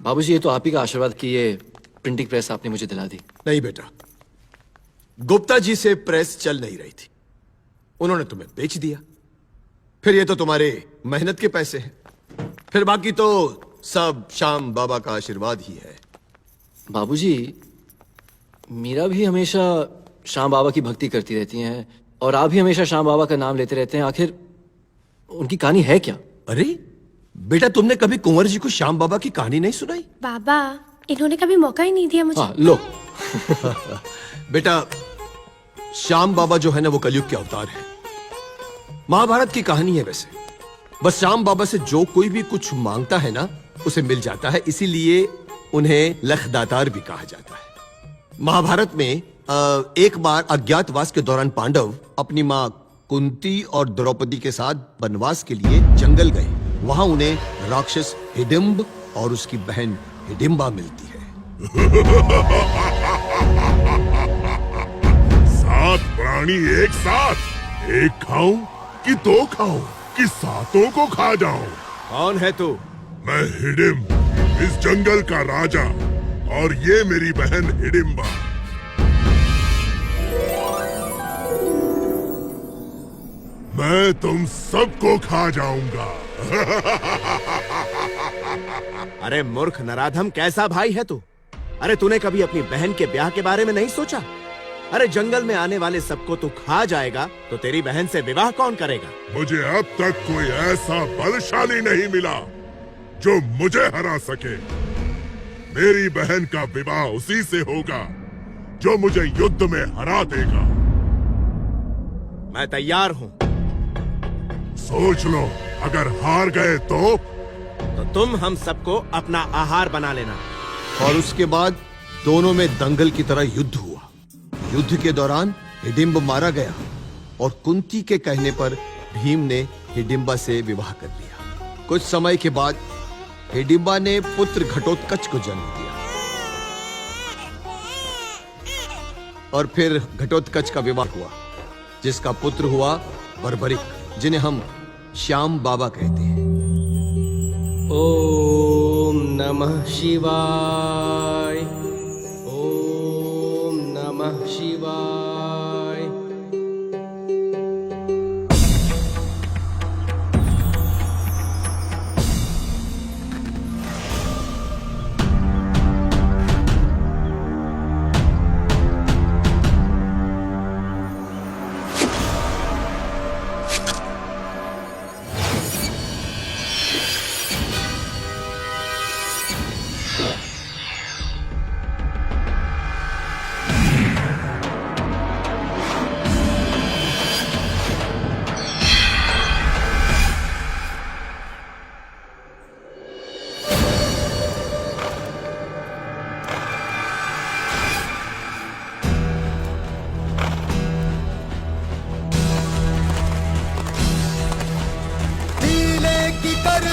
बाबूजी, ये तो आप ही का आशीर्वाद कि ये प्रिंटिंग प्रेस आपने मुझे दिला दी। नहीं बेटा, गुप्ता जी से प्रेस चल नहीं रही थी, उन्होंने तुम्हें बेच दिया। फिर ये तो तुम्हारे मेहनत के पैसे हैं, फिर बाकी तो सब श्याम बाबा का आशीर्वाद ही है। बाबूजी, मीरा भी हमेशा श्याम बाबा की भक्ति करती रहती हैं और आप भी हमेशा श्याम बाबा का नाम लेते रहते हैं। आखिर उनकी कहानी है क्या? अरे बेटा, तुमने कभी कुंवर जी को श्याम बाबा की कहानी नहीं सुनाई? बाबा, इन्होंने कभी मौका ही नहीं दिया मुझे। हाँ, लो। बेटा, श्याम बाबा जो है ना, वो कलयुग के अवतार है। महाभारत की कहानी है वैसे। बस श्याम बाबा से जो कोई भी कुछ मांगता है ना, उसे मिल जाता है, इसीलिए उन्हें लखदातार भी कहा जाता है। महाभारत में एक बार अज्ञातवास के दौरान पांडव अपनी मां कुंती और द्रौपदी के साथ वनवास के लिए जंगल गए। वहां उन्हें राक्षस हिडिंब और उसकी बहन हिडिंबा मिलती है। 7 प्राणी एक साथ, एक खाऊं कि 2 खाऊं कि 7 को खा जाऊं? कौन है तू? मैं हिडिंब, इस जंगल का राजा, और ये मेरी बहन हिडिंबा। मैं तुम सबको खा जाऊंगा। अरे मूर्ख नराधम, कैसा भाई है तू? अरे तूने कभी अपनी बहन के ब्याह के बारे में नहीं सोचा? अरे जंगल में आने वाले सबको तू खा जाएगा तो तेरी बहन से विवाह कौन करेगा? मुझे अब तक कोई ऐसा बलशाली नहीं मिला जो मुझे हरा सके। मेरी बहन का विवाह उसी से होगा जो मुझे युद्ध में हरा देगा। मैं तैयार हूं। सोच लो, अगर हार गए तो तुम हम सबको अपना आहार बना लेना। और उसके बाद दोनों में दंगल की तरह युद्ध हुआ। युद्ध के दौरान हिडिंब मारा गया और कुंती के कहने पर भीम ने हिडिंबा से विवाह कर लिया। कुछ समय के बाद हिडिंबा ने पुत्र घटोत्कच को जन्म दिया और फिर घटोत्कच का विवाह हुआ, जिसका पुत्र हुआ बर्बरिक, जिन्हें हम श्याम बाबा कहते हैं। ओम नमः शिवाय, ओम नमः शिवाय।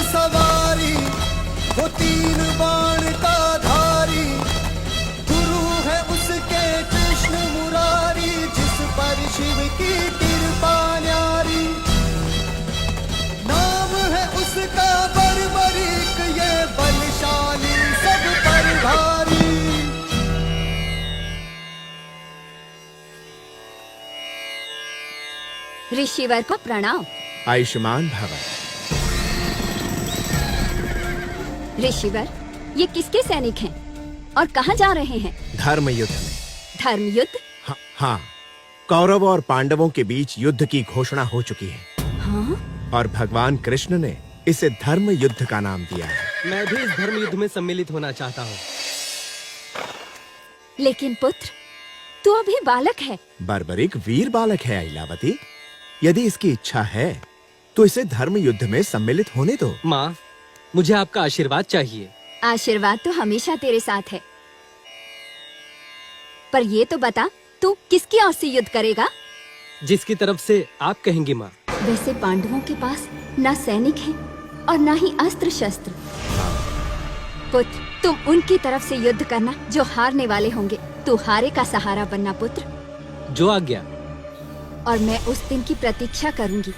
सवारी वो 3 बाण का धारी, गुरु है उसके कृष्ण मुरारी, जिस पर शिव की कृपा न्यारी। नाम है उसका बर्बरिक, ये बलशाली सब पर भारी। ऋषिवर को प्रणाम। आयुष्मान भव। ऋषिवर, ये किसके सैनिक हैं और कहाँ जा रहे हैं? धर्म युद्ध में। धर्म युद्ध? हाँ, कौरवों और पांडवों के बीच युद्ध की घोषणा हो चुकी है। हाँ? और भगवान कृष्ण ने इसे धर्म युद्ध का नाम दिया है। मैं भी इस धर्म युद्ध में सम्मिलित होना चाहता हूँ। लेकिन पुत्र, तू अभी बालक है। बर्बरिक वीर बालक है अइलावती। यदि इसकी इच्छा है तो इसे धर्म युद्ध में सम्मिलित होने दो। माँ, मुझे आपका आशीर्वाद चाहिए। आशीर्वाद तो हमेशा तेरे साथ है, पर ये तो बता, तू किसकी ओर से युद्ध करेगा? जिसकी तरफ से आप कहेंगी माँ। वैसे पांडवों के पास ना सैनिक है और ना ही अस्त्र शस्त्र। पुत्र, तुम उनकी तरफ से युद्ध करना जो हारने वाले होंगे। तू हारे का सहारा बनना पुत्र। जो आज्ञा। और मैं उस दिन की प्रतीक्षा करूंगी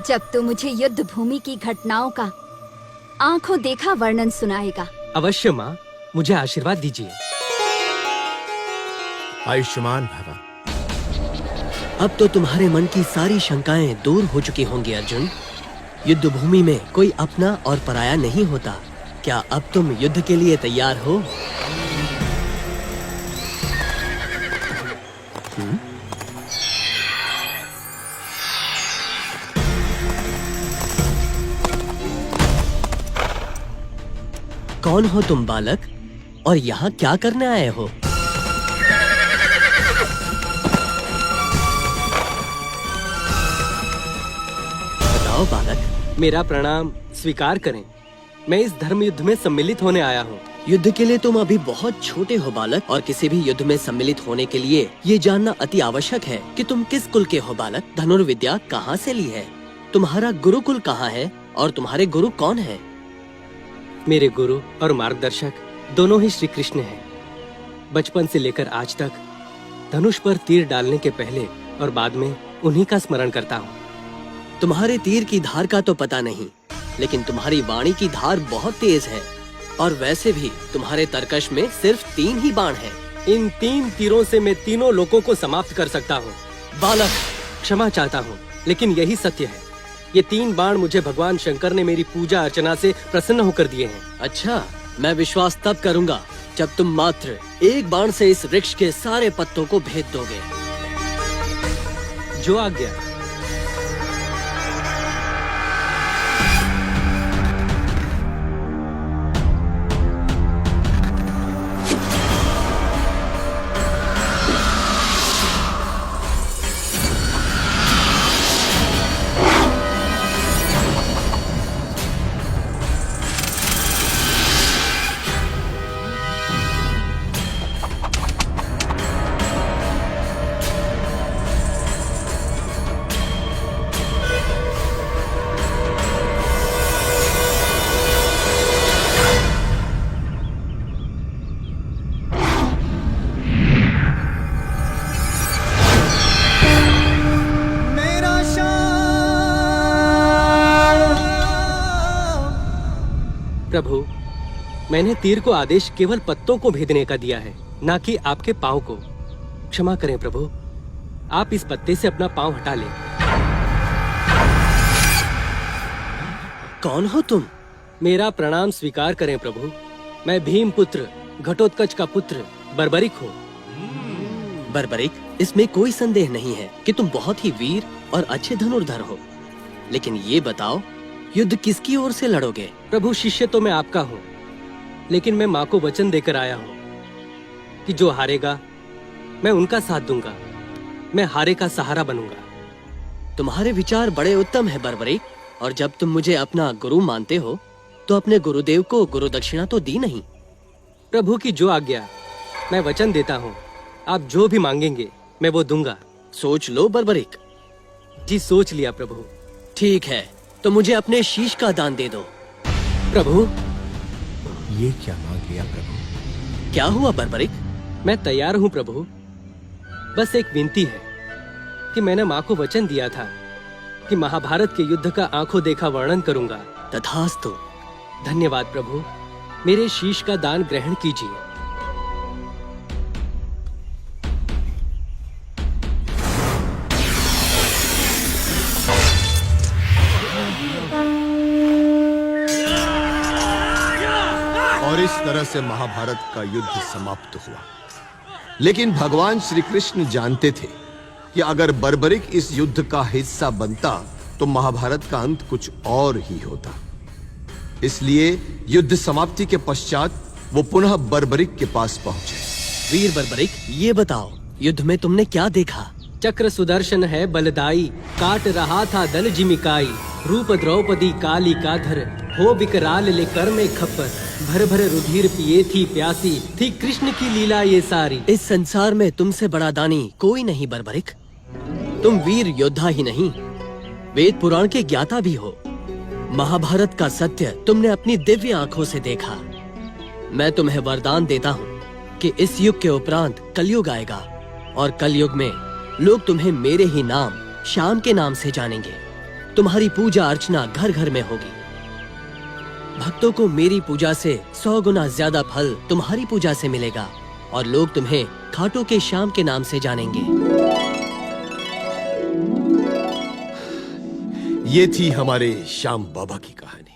जब तू मुझे युद्ध भूमि की घटनाओं का आंखों देखा वर्णन सुनाएगा। अवश्य माँ, मुझे आशीर्वाद दीजिए। आयुष्मान भवा। अब तो तुम्हारे मन की सारी शंकाएं दूर हो चुकी होंगी अर्जुन। युद्ध भूमि में कोई अपना और पराया नहीं होता। क्या अब तुम युद्ध के लिए तैयार हो? कौन हो तुम बालक, और यहाँ क्या करने आए हो? बताओ बालक। मेरा प्रणाम स्वीकार करें। मैं इस धर्म युद्ध में सम्मिलित होने आया हूँ। युद्ध के लिए तुम अभी बहुत छोटे हो बालक, और किसी भी युद्ध में सम्मिलित होने के लिए ये जानना अति आवश्यक है कि तुम किस कुल के हो बालक। धनुर्विद्या कहाँ से ली है? तुम्हारा गुरुकुल कहाँ है, और तुम्हारे गुरु कौन है? मेरे गुरु और मार्गदर्शक दोनों ही श्री कृष्ण हैं। बचपन से लेकर आज तक धनुष पर तीर डालने के पहले और बाद में उन्हीं का स्मरण करता हूँ। तुम्हारे तीर की धार का तो पता नहीं, लेकिन तुम्हारी वाणी की धार बहुत तेज है। और वैसे भी तुम्हारे तरकश में सिर्फ 3 ही बाण हैं। इन 3 तीरों से मैं तीनों लोगों को समाप्त कर सकता हूँ। बालक, क्षमा चाहता हूँ, लेकिन यही सत्य है। ये 3 बाण मुझे भगवान शंकर ने मेरी पूजा अर्चना से प्रसन्न होकर दिए हैं। अच्छा, मैं विश्वास तब करूंगा जब तुम मात्र 1 बाण से इस वृक्ष के सारे पत्तों को भेद दोगे। जो आज्ञा। प्रभु, मैंने तीर को आदेश केवल पत्तों को भेदने का दिया है, ना कि आपके पांव को। क्षमा करें प्रभु, आप इस पत्ते से अपना पांव हटा लें। कौन हो तुम? मेरा प्रणाम स्वीकार करें प्रभु। मैं भीम पुत्र घटोत्कच का पुत्र बर्बरिक हूँ। बर्बरिक, इसमें कोई संदेह नहीं है कि तुम बहुत ही वीर और अच्छे धनुर्धर हो। लेकिन ये बताओ, युद्ध किसकी ओर से लड़ोगे? प्रभु, शिष्य तो मैं आपका हूँ, लेकिन मैं माँ को वचन देकर आया हूँ कि जो हारेगा मैं उनका साथ दूंगा। मैं हारे का सहारा बनूंगा। तुम्हारे विचार बड़े उत्तम है बर्बरिक, और जब तुम मुझे अपना गुरु मानते हो तो अपने गुरुदेव को गुरु दक्षिणा तो दी नहीं। प्रभु की जो आज्ञा। मैं वचन देता हूँ, आप जो भी मांगेंगे मैं वो दूंगा। सोच लो बर्बरिक। जी सोच लिया प्रभु। ठीक है, तो मुझे अपने शीश का दान दे दो। प्रभु, ये क्या मांग लिया प्रभु? क्या हुआ बर्बरिक? मैं तैयार हूँ प्रभु। बस एक विनती है कि मैंने माँ को वचन दिया था कि महाभारत के युद्ध का आंखों देखा वर्णन करूंगा। तथास्तु। धन्यवाद प्रभु, मेरे शीश का दान ग्रहण कीजिए। और इस तरह से महाभारत का युद्ध समाप्त हुआ। लेकिन भगवान श्री कृष्ण जानते थे कि अगर बर्बरिक इस युद्ध का हिस्सा बनता तो महाभारत का अंत कुछ और ही होता। इसलिए युद्ध समाप्ति के पश्चात वो पुनः बर्बरिक के पास पहुंचे। वीर बर्बरिक, ये बताओ, युद्ध में तुमने क्या देखा? चक्र सुदर्शन है बलदाई, काट रहा था दल जिमिकाई। रूप द्रौपदी काली काधर, हो विकराल ले कर में खप्पर। भर भर रुधिर पिए थी प्यासी, थी कृष्ण की लीला ये सारी। इस संसार में तुमसे बड़ा दानी कोई नहीं बर्बरिक। तुम वीर योद्धा ही नहीं, वेद पुराण के ज्ञाता भी हो। महाभारत का सत्य तुमने अपनी दिव्य आंखों से देखा। मैं तुम्हें वरदान देता हूँ कि इस युग के उपरांत कलयुग आएगा, और कलयुग में लोग तुम्हें मेरे ही नाम श्याम के नाम से जानेंगे। तुम्हारी पूजा अर्चना घर घर में होगी। भक्तों को मेरी पूजा से 100 गुना ज्यादा फल तुम्हारी पूजा से मिलेगा और लोग तुम्हें खाटू के श्याम के नाम से जानेंगे। ये थी हमारे श्याम बाबा की कहानी।